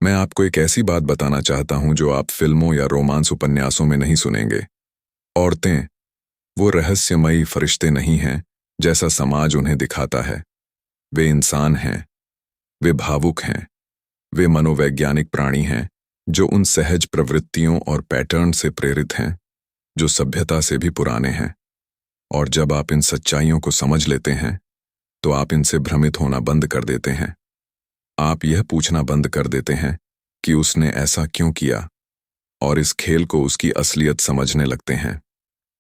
मैं आपको एक ऐसी बात बताना चाहता हूं जो आप फिल्मों या रोमांस उपन्यासों में नहीं सुनेंगे। औरतें वो रहस्यमयी फरिश्ते नहीं हैं जैसा समाज उन्हें दिखाता है। वे इंसान हैं, वे भावुक हैं, वे मनोवैज्ञानिक प्राणी हैं जो उन सहज प्रवृत्तियों और पैटर्न से प्रेरित हैं जो सभ्यता से भी पुराने हैं। और जब आप इन सच्चाइयों को समझ लेते हैं तो आप इनसे भ्रमित होना बंद कर देते हैं। आप यह पूछना बंद कर देते हैं कि उसने ऐसा क्यों किया, और इस खेल को उसकी असलियत समझने लगते हैं।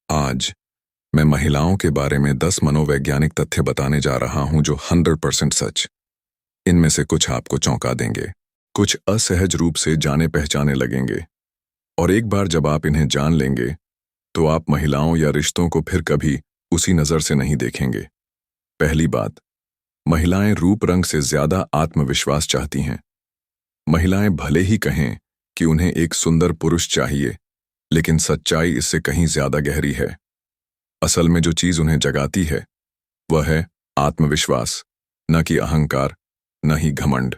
आज मैं महिलाओं के बारे में 10 मनोवैज्ञानिक तथ्य बताने जा रहा हूं जो 100% सच। इनमें से कुछ आपको चौंका देंगे, कुछ असहज रूप से जाने पहचाने लगेंगे, और एक बार जब आप इन्हें जान लेंगे तो आप महिलाओं या रिश्तों को फिर कभी उसी नजर से नहीं देखेंगे। पहली बात, महिलाएं रूप रंग से ज्यादा आत्मविश्वास चाहती हैं। महिलाएं भले ही कहें कि उन्हें एक सुंदर पुरुष चाहिए, लेकिन सच्चाई इससे कहीं ज्यादा गहरी है। असल में जो चीज उन्हें जगाती है वह है आत्मविश्वास, न कि अहंकार, न ही घमंड,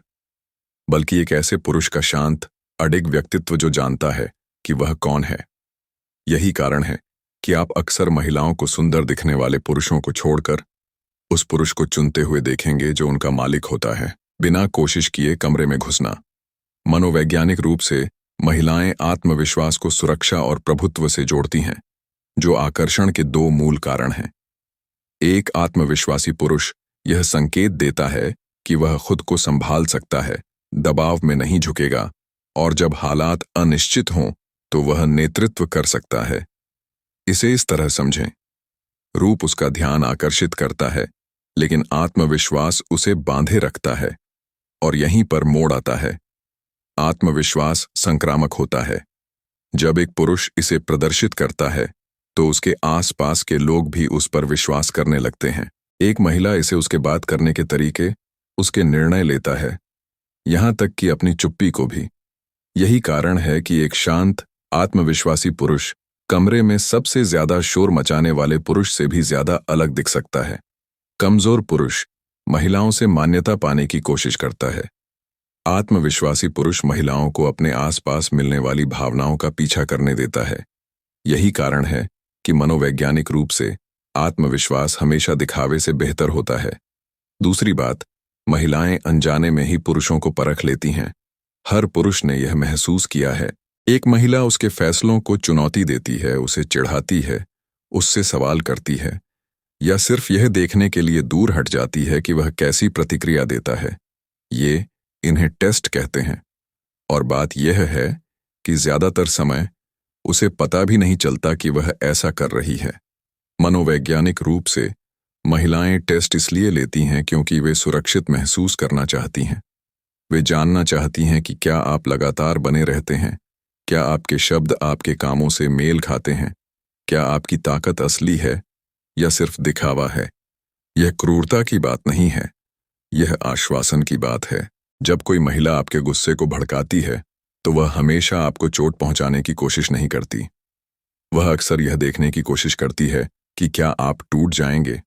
बल्कि एक ऐसे पुरुष का शांत, अडिग व्यक्तित्व जो जानता है कि वह कौन है। यही कारण है कि आप अक्सर महिलाओं को सुंदर दिखने वाले पुरुषों को छोड़कर उस पुरुष को चुनते हुए देखेंगे जो उनका मालिक होता है, बिना कोशिश किए कमरे में घुसना। मनोवैज्ञानिक रूप से महिलाएं आत्मविश्वास को सुरक्षा और प्रभुत्व से जोड़ती हैं, जो आकर्षण के 2 मूल कारण हैं। एक, आत्मविश्वासी पुरुष यह संकेत देता है कि वह खुद को संभाल सकता है, दबाव में नहीं झुकेगा, और जब हालात अनिश्चित हों तो वह नेतृत्व कर सकता है। इसे इस तरह समझें, रूप उसका ध्यान आकर्षित करता है, लेकिन आत्मविश्वास उसे बांधे रखता है। और यहीं पर मोड़ आता है। आत्मविश्वास संक्रामक होता है। जब एक पुरुष इसे प्रदर्शित करता है तो उसके आसपास के लोग भी उस पर विश्वास करने लगते हैं। एक महिला इसे उसके बात करने के तरीके, उसके निर्णय लेता है, यहां तक कि अपनी चुप्पी को भी। यही कारण है कि एक शांत, आत्मविश्वासी पुरुष कमरे में सबसे ज्यादा शोर मचाने वाले पुरुष से भी ज्यादा अलग दिख सकता है। कमजोर पुरुष महिलाओं से मान्यता पाने की कोशिश करता है। आत्मविश्वासी पुरुष महिलाओं को अपने आसपास मिलने वाली भावनाओं का पीछा करने देता है। यही कारण है कि मनोवैज्ञानिक रूप से आत्मविश्वास हमेशा दिखावे से बेहतर होता है। दूसरी बात, महिलाएं अनजाने में ही पुरुषों को परख लेती हैं। हर पुरुष ने यह महसूस किया है। एक महिला उसके फैसलों को चुनौती देती है, उसे चिढ़ाती है, उससे सवाल करती है, या सिर्फ यह देखने के लिए दूर हट जाती है कि वह कैसी प्रतिक्रिया देता है। इन्हें टेस्ट कहते हैं। और बात यह है कि ज्यादातर समय उसे पता भी नहीं चलता कि वह ऐसा कर रही है। मनोवैज्ञानिक रूप से महिलाएं टेस्ट इसलिए लेती हैं क्योंकि वे सुरक्षित महसूस करना चाहती हैं। वे जानना चाहती हैं कि क्या आप लगातार बने रहते हैं, क्या आपके शब्द आपके कामों से मेल खाते हैं, क्या आपकी ताकत असली है या सिर्फ दिखावा है। यह क्रूरता की बात नहीं है, यह आश्वासन की बात है। जब कोई महिला आपके गुस्से को भड़काती है तो वह हमेशा आपको चोट पहुंचाने की कोशिश नहीं करती। वह अक्सर यह देखने की कोशिश करती है कि क्या आप टूट जाएंगे।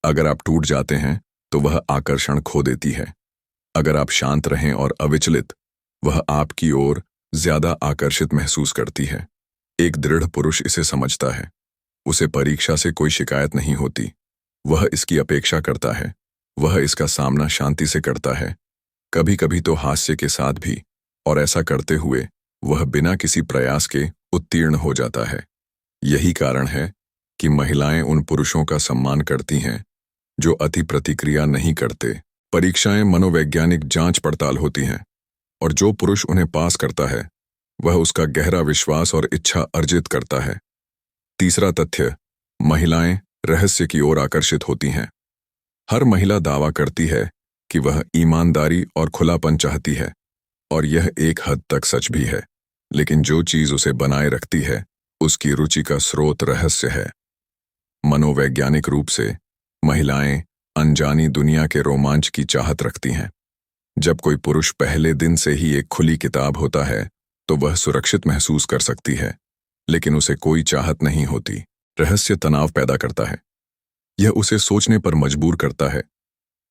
अगर आप टूट जाते हैं तो वह आकर्षण खो देती है। अगर आप शांत रहें और अविचलित, वह आपकी ओर ज्यादा आकर्षित महसूस करती है। एक दृढ़ पुरुष इसे समझता है। उसे परीक्षा से कोई शिकायत नहीं होती। वह इसकी अपेक्षा करता है। वह इसका सामना शांति से करता है, कभी कभी तो हास्य के साथ भी, और ऐसा करते हुए वह बिना किसी प्रयास के उत्तीर्ण हो जाता है। यही कारण है कि महिलाएं उन पुरुषों का सम्मान करती हैं जो अति प्रतिक्रिया नहीं करते। परीक्षाएं मनोवैज्ञानिक जांच पड़ताल होती हैं, और जो पुरुष उन्हें पास करता है वह उसका गहरा विश्वास और इच्छा अर्जित करता है। तीसरा तथ्य, महिलाएं रहस्य की ओर आकर्षित होती हैं। हर महिला दावा करती है कि वह ईमानदारी और खुलापन चाहती है, और यह एक हद तक सच भी है, लेकिन जो चीज उसे बनाए रखती है उसकी रुचि का स्रोत रहस्य है। मनोवैज्ञानिक रूप से महिलाएं अनजानी दुनिया के रोमांच की चाहत रखती हैं। जब कोई पुरुष पहले दिन से ही एक खुली किताब होता है तो वह सुरक्षित महसूस कर सकती है, लेकिन उसे कोई चाहत नहीं होती। रहस्य तनाव पैदा करता है। यह उसे सोचने पर मजबूर करता है।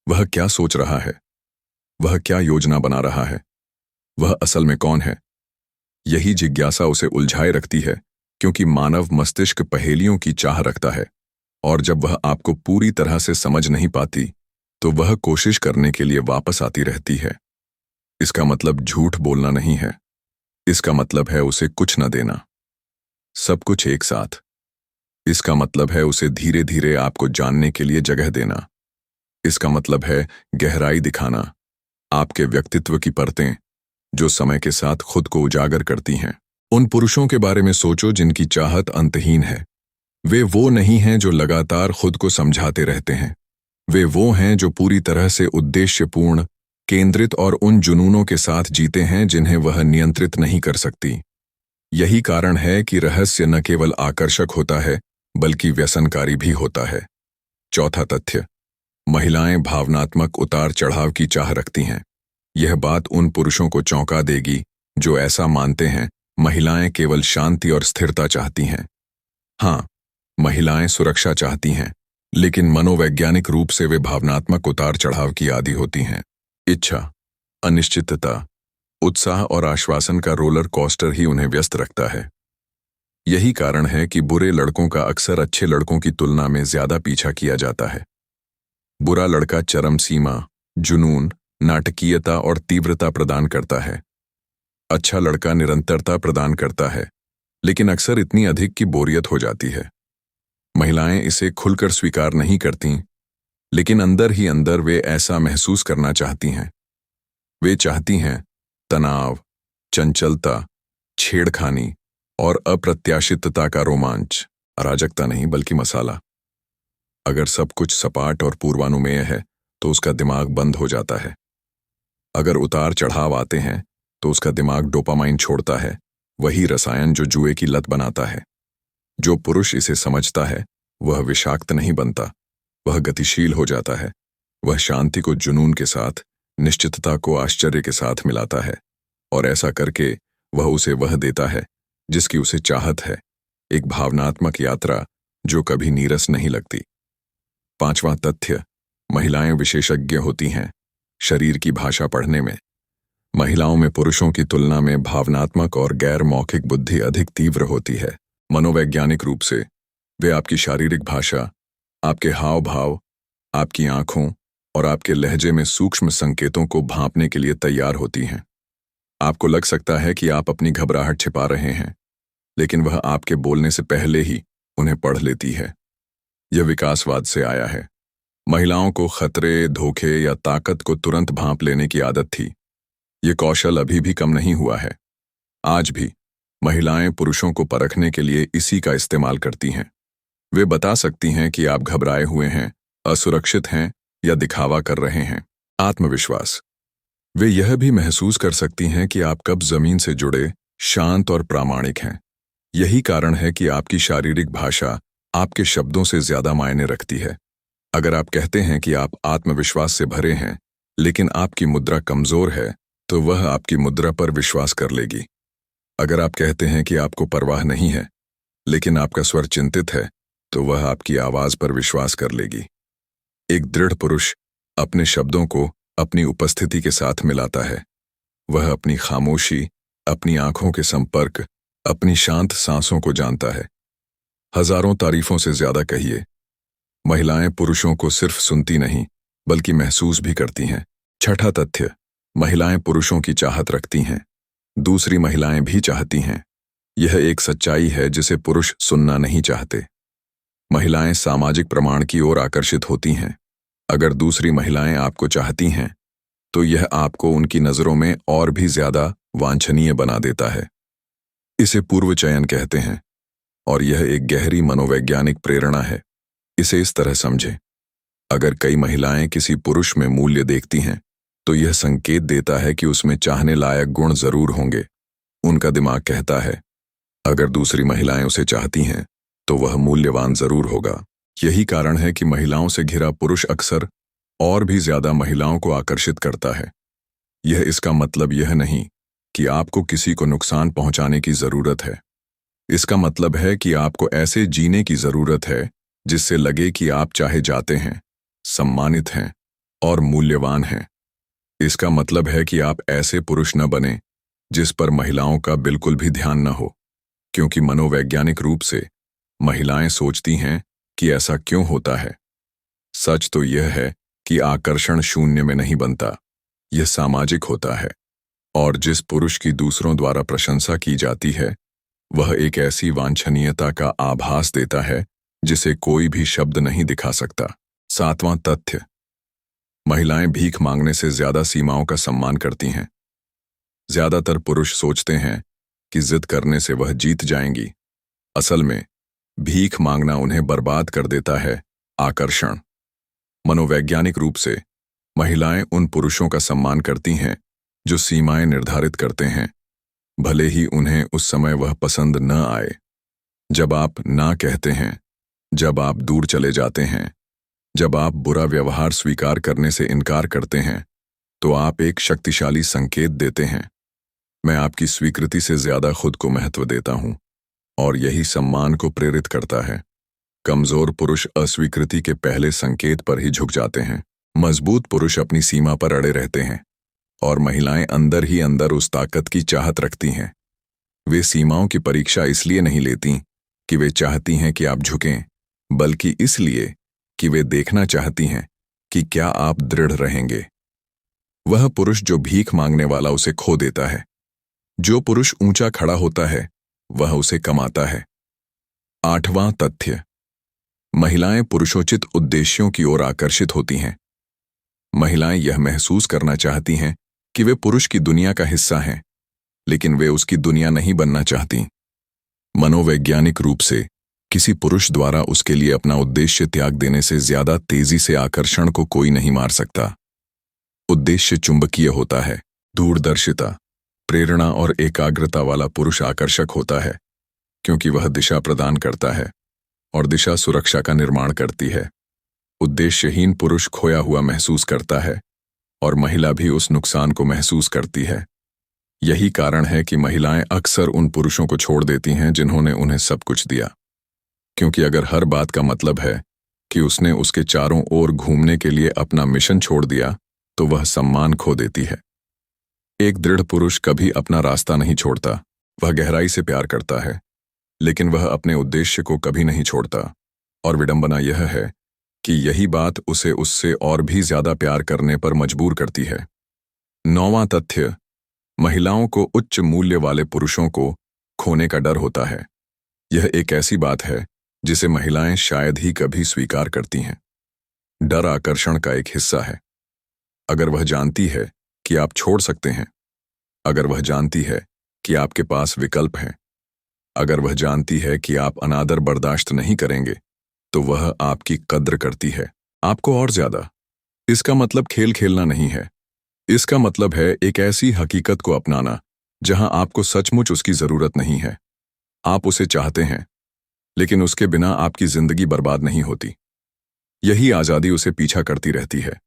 वह क्या सोच रहा है, वह क्या योजना बना रहा है, वह असल में कौन है? यही जिज्ञासा उसे उलझाए रखती है, क्योंकि मानव मस्तिष्क पहेलियों की चाह रखता है, और जब वह आपको पूरी तरह से समझ नहीं पाती, तो वह कोशिश करने के लिए वापस आती रहती है। इसका मतलब झूठ बोलना नहीं है। इसका मतलब है उसे कुछ न देना, सब कुछ एक साथ। इसका मतलब है उसे धीरे धीरे आपको जानने के लिए जगह देना। इसका मतलब है गहराई दिखाना, आपके व्यक्तित्व की परतें जो समय के साथ खुद को उजागर करती हैं। उन पुरुषों के बारे में सोचो जिनकी चाहत अंतहीन है। वे वो नहीं हैं जो लगातार खुद को समझाते रहते हैं। वे वो हैं जो पूरी तरह से उद्देश्यपूर्ण, केंद्रित और उन जुनूनों के साथ जीते हैं जिन्हें वह नियंत्रित नहीं कर सकती। यही कारण है कि रहस्य न केवल आकर्षक होता है, बल्कि व्यसनकारी भी होता है। चौथा तथ्य, महिलाएं भावनात्मक उतार चढ़ाव की चाह रखती हैं। यह बात उन पुरुषों को चौंका देगी जो ऐसा मानते हैं महिलाएं केवल शांति और स्थिरता चाहती हैं। हाँ, महिलाएं सुरक्षा चाहती हैं, लेकिन मनोवैज्ञानिक रूप से वे भावनात्मक उतार चढ़ाव की आदी होती हैं। इच्छा, अनिश्चितता, उत्साह और आश्वासन का रोलर कोस्टर ही उन्हें व्यस्त रखता है। यही कारण है कि बुरे लड़कों का अक्सर अच्छे लड़कों की तुलना में ज्यादा पीछा किया जाता है। बुरा लड़का चरम सीमा, जुनून, नाटकीयता और तीव्रता प्रदान करता है। अच्छा लड़का निरंतरता प्रदान करता है, लेकिन अक्सर इतनी अधिक कि बोरियत हो जाती है। महिलाएं इसे खुलकर स्वीकार नहीं करतीं, लेकिन अंदर ही अंदर वे ऐसा महसूस करना चाहती हैं। वे चाहती हैं तनाव, चंचलता, छेड़खानी और अप्रत्याशितता का रोमांच, अराजकता नहीं बल्कि मसाला। अगर सब कुछ सपाट और पूर्वानुमेय है तो उसका दिमाग बंद हो जाता है। अगर उतार चढ़ाव आते हैं तो उसका दिमाग डोपामाइन छोड़ता है, वही रसायन जो जुए की लत बनाता है। जो पुरुष इसे समझता है वह विषाक्त नहीं बनता, वह गतिशील हो जाता है। वह शांति को जुनून के साथ, निश्चितता को आश्चर्य के साथ मिलाता है, और ऐसा करके वह उसे वह देता है जिसकी उसे चाहत है, एक भावनात्मक यात्रा जो कभी नीरस नहीं लगती। पांचवां तथ्य, महिलाएं विशेषज्ञ होती हैं शरीर की भाषा पढ़ने में। महिलाओं में पुरुषों की तुलना में भावनात्मक और गैर मौखिक बुद्धि अधिक तीव्र होती है। मनोवैज्ञानिक रूप से वे आपकी शारीरिक भाषा, आपके हाव भाव, आपकी आंखों और आपके लहजे में सूक्ष्म संकेतों को भांपने के लिए तैयार होती हैं। आपको लग सकता है कि आप अपनी घबराहट छिपा रहे हैं, लेकिन वह आपके बोलने से पहले ही उन्हें पढ़ लेती है। यह विकासवाद से आया है। महिलाओं को खतरे, धोखे या ताकत को तुरंत भांप लेने की आदत थी। ये कौशल अभी भी कम नहीं हुआ है। आज भी महिलाएं पुरुषों को परखने के लिए इसी का इस्तेमाल करती हैं। वे बता सकती हैं कि आप घबराए हुए हैं, असुरक्षित हैं या दिखावा कर रहे हैं। आत्मविश्वास, वे यह भी महसूस कर सकती हैं कि आप कब जमीन से जुड़े, शांत और प्रामाणिक हैं। यही कारण है कि आपकी शारीरिक भाषा आपके शब्दों से ज्यादा मायने रखती है। अगर आप कहते हैं कि आप आत्मविश्वास से भरे हैं, लेकिन आपकी मुद्रा कमजोर है, तो वह आपकी मुद्रा पर विश्वास कर लेगी। अगर आप कहते हैं कि आपको परवाह नहीं है, लेकिन आपका स्वर चिंतित है, तो वह आपकी आवाज पर विश्वास कर लेगी। एक दृढ़ पुरुष अपने शब्दों को अपनी उपस्थिति के साथ मिलाता है। वह अपनी खामोशी, अपनी आंखों के संपर्क, अपनी शांत सांसों को जानता है। हजारों तारीफों से ज्यादा कहिए, महिलाएं पुरुषों को सिर्फ सुनती नहीं, बल्कि महसूस भी करती हैं। छठा तथ्य, महिलाएं पुरुषों की चाहत रखती हैं। दूसरी महिलाएं भी चाहती हैं। यह एक सच्चाई है जिसे पुरुष सुनना नहीं चाहते। महिलाएं सामाजिक प्रमाण की ओर आकर्षित होती हैं। अगर दूसरी महिलाएं आपको चाहती हैं, तो यह आपको उनकी नजरों में और भी ज्यादा वांछनीय बना देता है। इसे पूर्व चयन कहते हैं, और यह एक गहरी मनोवैज्ञानिक प्रेरणा है। इसे इस तरह समझें, अगर कई महिलाएं किसी पुरुष में मूल्य देखती हैं, तो यह संकेत देता है कि उसमें चाहने लायक गुण जरूर होंगे। उनका दिमाग कहता है, अगर दूसरी महिलाएं उसे चाहती हैं, तो वह मूल्यवान जरूर होगा। यही कारण है कि महिलाओं से घिरा पुरुष अक्सर और भी ज्यादा महिलाओं को आकर्षित करता है। यह इसका मतलब यह नहीं कि आपको किसी को नुकसान पहुंचाने की जरूरत है। इसका मतलब है कि आपको ऐसे जीने की जरूरत है जिससे लगे कि आप चाहे जाते हैं, सम्मानित हैं और मूल्यवान हैं। इसका मतलब है कि आप ऐसे पुरुष न बने जिस पर महिलाओं का बिल्कुल भी ध्यान न हो, क्योंकि मनोवैज्ञानिक रूप से महिलाएं सोचती हैं कि ऐसा क्यों होता है। सच तो यह है कि आकर्षण शून्य में नहीं बनता, यह सामाजिक होता है। और जिस पुरुष की दूसरों द्वारा प्रशंसा की जाती है, वह एक ऐसी वांछनीयता का आभास देता है जिसे कोई भी शब्द नहीं दिखा सकता। 7वां तथ्य, महिलाएं भीख मांगने से ज्यादा सीमाओं का सम्मान करती हैं। ज्यादातर पुरुष सोचते हैं कि जिद करने से वह जीत जाएंगी। असल में भीख मांगना उन्हें बर्बाद कर देता है। आकर्षण। मनोवैज्ञानिक रूप से महिलाएं उन पुरुषों का सम्मान करती हैं जो सीमाएं निर्धारित करते हैं, भले ही उन्हें उस समय वह पसंद न आए। जब आप ना कहते हैं, जब आप दूर चले जाते हैं, जब आप बुरा व्यवहार स्वीकार करने से इनकार करते हैं, तो आप एक शक्तिशाली संकेत देते हैं, मैं आपकी स्वीकृति से ज्यादा खुद को महत्व देता हूं। और यही सम्मान को प्रेरित करता है। कमजोर पुरुष अस्वीकृति के पहले संकेत पर ही झुक जाते हैं। मजबूत पुरुष अपनी सीमा पर अड़े रहते हैं, और महिलाएं अंदर ही अंदर उस ताकत की चाहत रखती हैं। वे सीमाओं की परीक्षा इसलिए नहीं लेती कि वे चाहती हैं कि आप झुकें, बल्कि इसलिए कि वे देखना चाहती हैं कि क्या आप दृढ़ रहेंगे। वह पुरुष जो भीख मांगने वाला उसे खो देता है। जो पुरुष ऊंचा खड़ा होता है, वह उसे कमाता है। 8वां तथ्य, महिलाएं पुरुषोचित उद्देश्यों की ओर आकर्षित होती हैं। महिलाएं यह महसूस करना चाहती हैं कि वे पुरुष की दुनिया का हिस्सा हैं, लेकिन वे उसकी दुनिया नहीं बनना चाहती। मनोवैज्ञानिक रूप से किसी पुरुष द्वारा उसके लिए अपना उद्देश्य त्याग देने से ज्यादा तेजी से आकर्षण को कोई नहीं मार सकता। उद्देश्य चुंबकीय होता है। दूरदर्शिता, प्रेरणा और एकाग्रता वाला पुरुष आकर्षक होता है, क्योंकि वह दिशा प्रदान करता है, और दिशा सुरक्षा का निर्माण करती है। उद्देश्यहीन पुरुष खोया हुआ महसूस करता है, और महिला भी उस नुकसान को महसूस करती है। यही कारण है कि महिलाएं अक्सर उन पुरुषों को छोड़ देती हैं जिन्होंने उन्हें सब कुछ दिया, क्योंकि अगर हर बात का मतलब है कि उसने उसके चारों ओर घूमने के लिए अपना मिशन छोड़ दिया, तो वह सम्मान खो देती है। एक दृढ़ पुरुष कभी अपना रास्ता नहीं छोड़ता। वह गहराई से प्यार करता है, लेकिन वह अपने उद्देश्य को कभी नहीं छोड़ता। और विडंबना यह है कि यही बात उसे उससे और भी ज्यादा प्यार करने पर मजबूर करती है। 9वां तथ्य, महिलाओं को उच्च मूल्य वाले पुरुषों को खोने का डर होता है। यह एक ऐसी बात है जिसे महिलाएं शायद ही कभी स्वीकार करती हैं। डर आकर्षण का एक हिस्सा है। अगर वह जानती है कि आप छोड़ सकते हैं, अगर वह जानती है कि आपके पास विकल्प हैं, अगर वह जानती है कि आप अनादर बर्दाश्त नहीं करेंगे, तो वह आपकी कद्र करती है, आपको और ज्यादा। इसका मतलब खेल खेलना नहीं है। इसका मतलब है एक ऐसी हकीकत को अपनाना जहां आपको सचमुच उसकी जरूरत नहीं है। आप उसे चाहते हैं, लेकिन उसके बिना आपकी जिंदगी बर्बाद नहीं होती। यही आजादी उसे पीछा करती रहती है,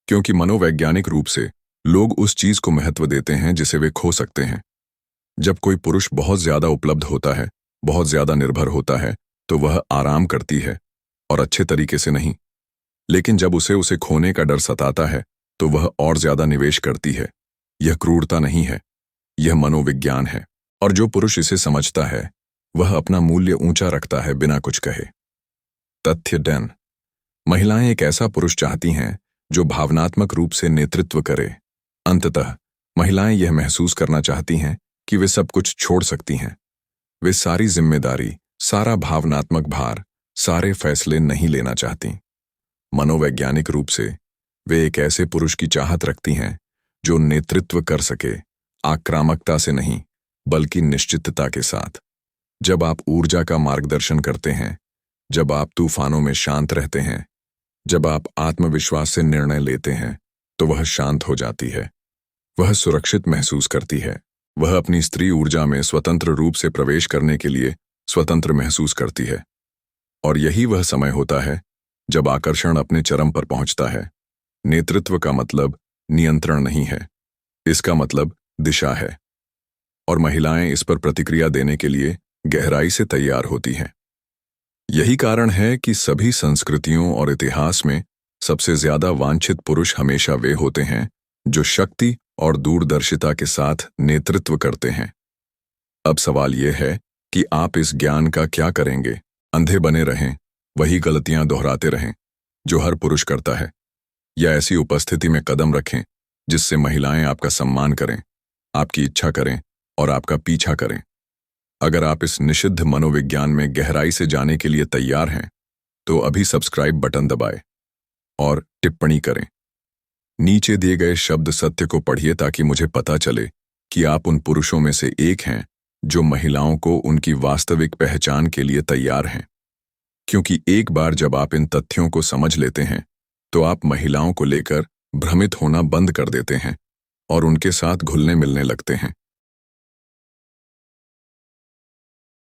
क्योंकि मनोवैज्ञानिक रूप से लोग उस चीज को महत्व देते हैं जिसे वे खो सकते हैं। जब कोई पुरुष बहुत ज्यादा उपलब्ध होता है, बहुत ज्यादा निर्भर होता है, तो वह आराम करती है, और अच्छे तरीके से नहीं। लेकिन जब उसे खोने का डर सताता है, तो वह और ज्यादा निवेश करती है। यह क्रूरता नहीं है, यह मनोविज्ञान है। और जो पुरुष इसे समझता है, वह अपना मूल्य ऊंचा रखता है बिना कुछ कहे। तथ्य 10, महिलाएं एक ऐसा पुरुष चाहती हैं जो भावनात्मक रूप से नेतृत्व करे। अंततः महिलाएं यह महसूस करना चाहती हैं कि वे सब कुछ छोड़ सकती हैं। वे सारी जिम्मेदारी, सारा भावनात्मक भार, सारे फैसले नहीं लेना चाहती। मनोवैज्ञानिक रूप से वे एक ऐसे पुरुष की चाहत रखती हैं जो नेतृत्व कर सके, आक्रामकता से नहीं, बल्कि निश्चितता के साथ। जब आप ऊर्जा का मार्गदर्शन करते हैं, जब आप तूफानों में शांत रहते हैं, जब आप आत्मविश्वास से निर्णय लेते हैं, तो वह शांत हो जाती है। वह सुरक्षित महसूस करती है। वह अपनी स्त्री ऊर्जा में स्वतंत्र रूप से प्रवेश करने के लिए स्वतंत्र महसूस करती है। और यही वह समय होता है जब आकर्षण अपने चरम पर पहुंचता है। नेतृत्व का मतलब नियंत्रण नहीं है, इसका मतलब दिशा है। और महिलाएं इस पर प्रतिक्रिया देने के लिए गहराई से तैयार होती हैं। यही कारण है कि सभी संस्कृतियों और इतिहास में सबसे ज्यादा वांछित पुरुष हमेशा वे होते हैं जो शक्ति और दूरदर्शिता के साथ नेतृत्व करते हैं। अब सवाल यह है कि आप इस ज्ञान का क्या करेंगे? अंधे बने रहें, वही गलतियां दोहराते रहें जो हर पुरुष करता है, या ऐसी उपस्थिति में कदम रखें जिससे महिलाएं आपका सम्मान करें, आपकी इच्छा करें और आपका पीछा करें? अगर आप इस निषिद्ध मनोविज्ञान में गहराई से जाने के लिए तैयार हैं, तो अभी सब्सक्राइब बटन दबाएं और टिप्पणी करें। नीचे दिए गए शब्द सत्य को पढ़िए ताकि मुझे पता चले कि आप उन पुरुषों में से एक हैं जो महिलाओं को उनकी वास्तविक पहचान के लिए तैयार हैं। क्योंकि एक बार जब आप इन तथ्यों को समझ लेते हैं, तो आप महिलाओं को लेकर भ्रमित होना बंद कर देते हैं और उनके साथ घुलने मिलने लगते हैं।